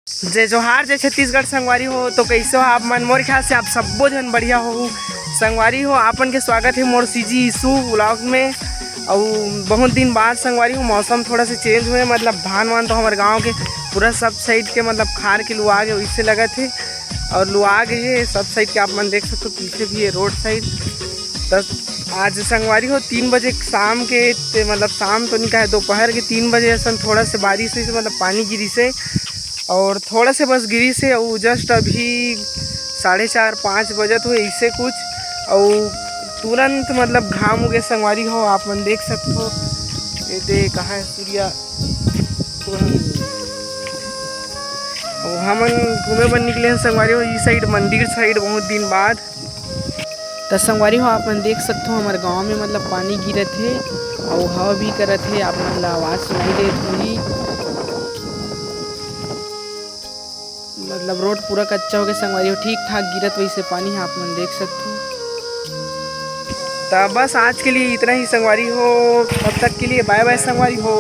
जय जोहार, जय छत्तीसगढ़ संगवारी हो। तो कैसे हो आप मन? मोर ख्याल से आप सबो जन बढ़िया हो संगवारी हो। आपन के स्वागत है मोर सीजी ईसू व्लॉग में। और बहुत दिन बाद संगवारी हो, मौसम थोड़ा सा चेंज हुए, मतलब धान वान तो हमारे गांव के पूरा सब साइड के मतलब खार के लुआ गए वैसे लगा थे। और लुआ गए है सब साइड के, आप मन देख सकते हो पीछे भी है रोड साइड। तब आज संगवारी हो 3 बजे शाम के, मतलब शाम तो नहीं कहे दोपहर के 3 बजे ऐसा थोड़ा से बारिश से मतलब पानी गिरी से, और थोड़ा से बस गिरी से। और जस्ट अभी 4:30-5 बजत हुए इससे कुछ, और तुरंत मतलब घाम उगे संगवारी हो। आप मन देख सकते हो ये दे कहाँ है सूर्या तुरंत। और हम घूमे बन निकले हैं संगवारी हो इस साइड, मंदिर साइड, बहुत दिन बाद। तो संगवारी हो आप मन देख सकते हो हमारे गांव में मतलब पानी गिरत है और हवा भी करत है। आप मन ला आवाज़ सुनाई देत होगी। मतलब रोड पूरा कच्चा हो गया संगवारी हो, ठीक ठाक गिरत वैसे पानी है, आप मन देख सकते हो। तो बस आज के लिए इतना ही संगवारी हो, तब तक के लिए बाय बाय संगवारी हो।